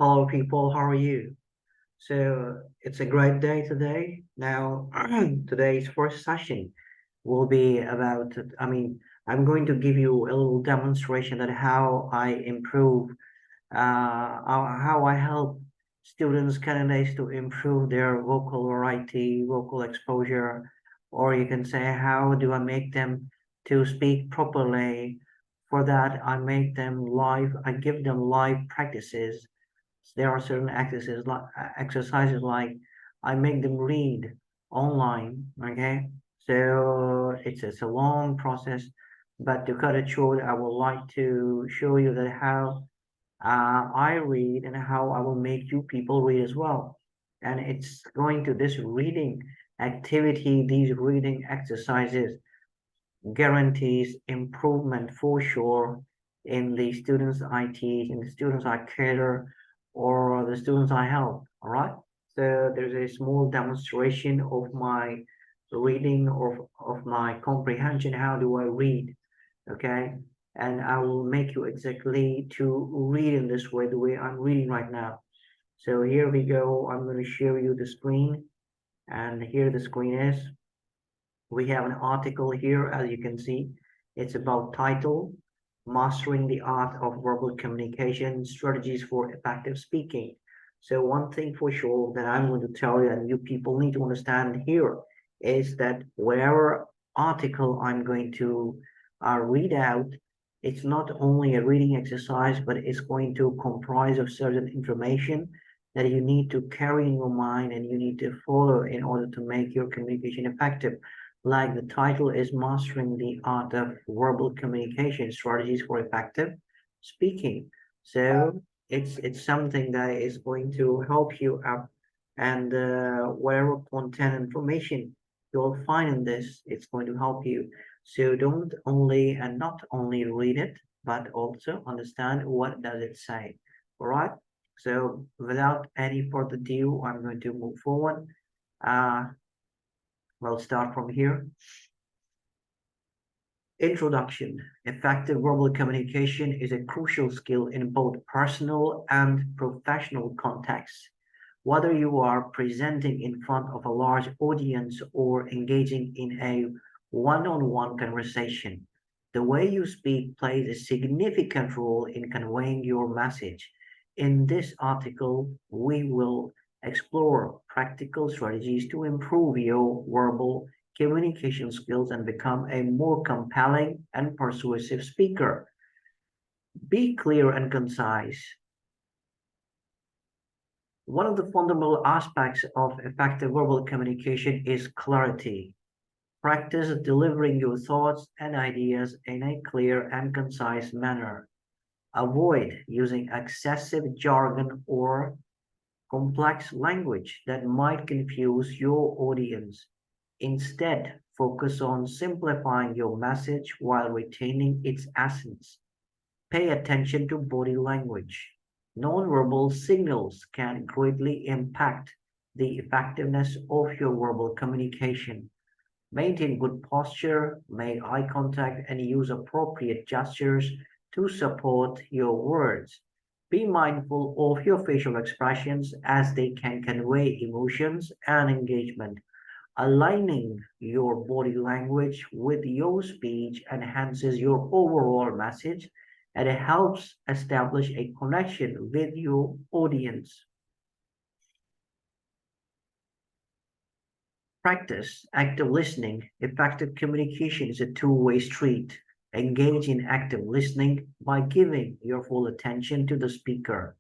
Hello, people. How are you? So it's a great day today. Now, today's first session will be about, I'm going to give you a little demonstration that how I improve, how I help students, candidates to improve their vocal variety, vocal exposure, or you can say, how do I make them to speak properly? For that, I give them live practices. There are certain exercises like I make them read online. Okay, so it's a long process, but to cut it short, I would like to show you that how I read and how I will make you people read as well. And it's going to this reading activity, these reading exercises guarantees improvement for sure in the students I teach, in the students I cater, or the students I help. All right. So there's a small demonstration of my reading of my comprehension. How do I read? Okay. And I will make you exactly to read in this way, the way I'm reading right now. So here we go. I'm going to share you the screen. And here the screen is. We have an article here, as you can see. It's about title, Mastering the Art of Verbal Communication, Strategies for Effective Speaking. So one thing for sure that I'm going to tell you and you people need to understand here is that whatever article I'm going to read out, it's not only a reading exercise, but it's going to comprise of certain information that you need to carry in your mind and you need to follow in order to make your communication effective. Like the title is Mastering the Art of Verbal Communication Strategies for Effective Speaking. So it's something that is going to help you out and whatever content information you'll find in this, it's going to help you. So don't only and not only read it, but also understand what does it say. All right. So without any further ado, I'm going to move forward. Uh, we'll start from here. Introduction. Effective verbal communication is a crucial skill in both personal and professional contexts. Whether you are presenting in front of a large audience or engaging in a one-on-one conversation, the way you speak plays a significant role in conveying your message. In this article, we will explore practical strategies to improve your verbal communication skills and become a more compelling and persuasive speaker. Be clear and concise. One of the fundamental aspects of effective verbal communication is clarity. Practice delivering your thoughts and ideas in a clear and concise manner. Avoid using excessive jargon or complex language that might confuse your audience. Instead, focus on simplifying your message while retaining its essence. Pay attention to body language. Nonverbal signals can greatly impact the effectiveness of your verbal communication. Maintain good posture, make eye contact, and use appropriate gestures to support your words. Be mindful of your facial expressions as they can convey emotions and engagement. Aligning your body language with your speech enhances your overall message and it helps establish a connection with your audience. Practice active listening. Effective communication is a two-way street. Engage in active listening by giving your full attention to the speaker.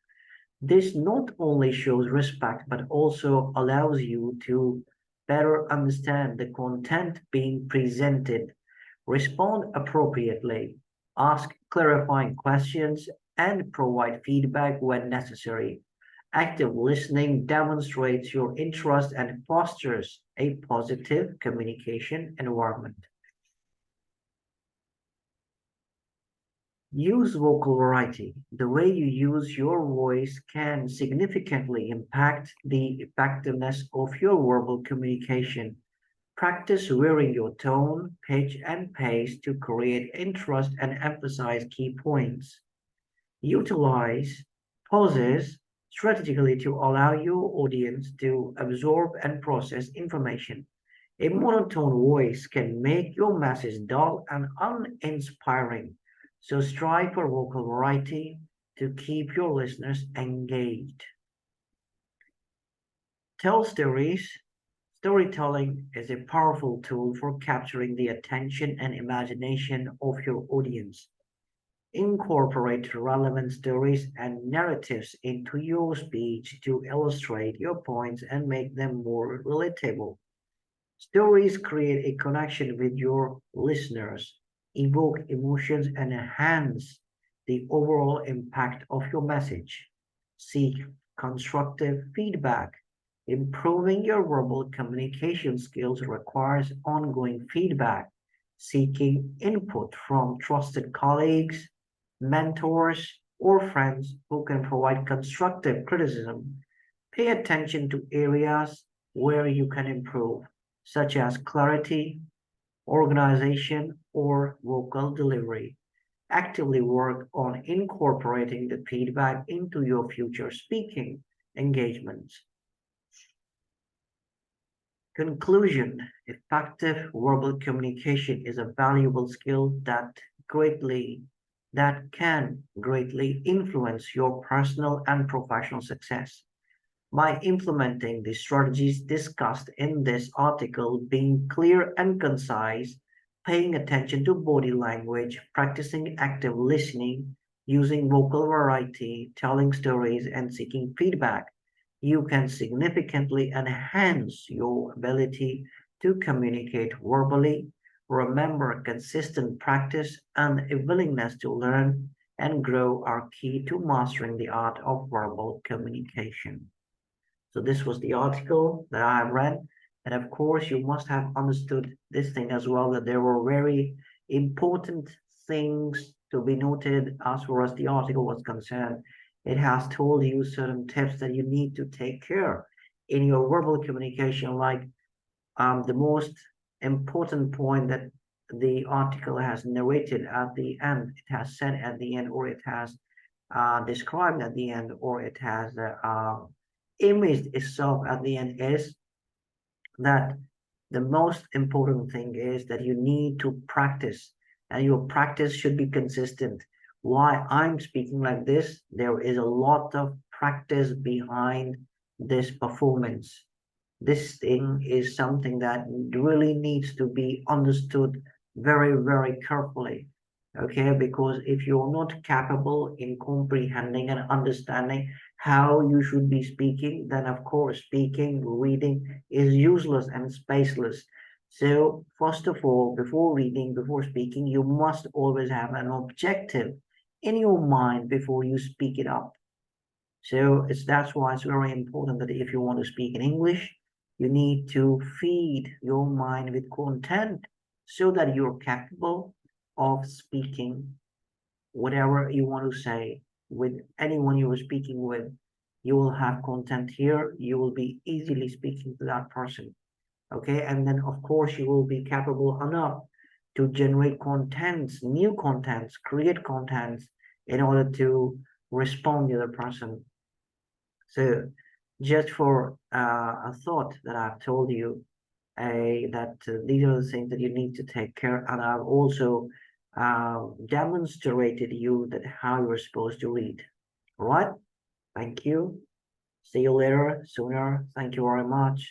This not only shows respect but also allows you to better understand the content being presented. Respond appropriately, ask clarifying questions, and provide feedback when necessary. Active listening demonstrates your interest and fosters a positive communication environment. Use vocal variety. The way you use your voice can significantly impact the effectiveness of your verbal communication. Practice varying your tone, pitch, and pace to create interest and emphasize key points. Utilize pauses, strategically to allow your audience to absorb and process information. A monotone voice can make your message dull and uninspiring. So strive for vocal variety to keep your listeners engaged. Tell stories. Storytelling is a powerful tool for capturing the attention and imagination of your audience. Incorporate relevant stories and narratives into your speech to illustrate your points and make them more relatable. Stories create a connection with your listeners, evoke emotions, and enhance the overall impact of your message. Seek constructive feedback. Improving your verbal communication skills requires ongoing feedback, seeking input from trusted colleagues, mentors, or friends who can provide constructive criticism. Pay attention to areas where you can improve, such as clarity, organization, or vocal delivery. Actively work on incorporating the feedback into your future speaking engagements. Conclusion: effective verbal communication is a valuable skill that can greatly influence your personal and professional success. By implementing the strategies discussed in this article, being clear and concise, paying attention to body language, practicing active listening, using vocal variety, telling stories, and seeking feedback, you can significantly enhance your ability to communicate verbally. Remember, consistent practice and a willingness to learn and grow are key to mastering the art of verbal communication. So this was the article that I have read. And of course, you must have understood this thing as well, that there were very important things to be noted as far as the article was concerned. It has told you certain tips that you need to take care in your verbal communication, like the most important point that the article has narrated at the end, it has said at the end, or it has described at the end, or it has imaged itself at the end is that the most important thing is that you need to practice, and your practice should be consistent. Why I'm speaking like this, there is a lot of practice behind this performance. This thing is something that really needs to be understood very, very carefully. Okay, because if you're not capable in comprehending and understanding how you should be speaking, then of course speaking, reading is useless and spaceless. So first of all, before reading, before speaking, you must always have an objective in your mind before you speak it up. So that's why it's very important that if you want to speak in English, you need to feed your mind with content so that you're capable of speaking whatever you want to say with anyone you are speaking with. You will have content here. You will be easily speaking to that person. Okay. And then, of course, you will be capable enough to generate contents, new contents, create contents in order to respond to the other person. So just for a thought that I've told you, that these are the things that you need to take care, and I've also demonstrated you that how you're supposed to read. All right? Thank you. See you later, sooner. Thank you very much.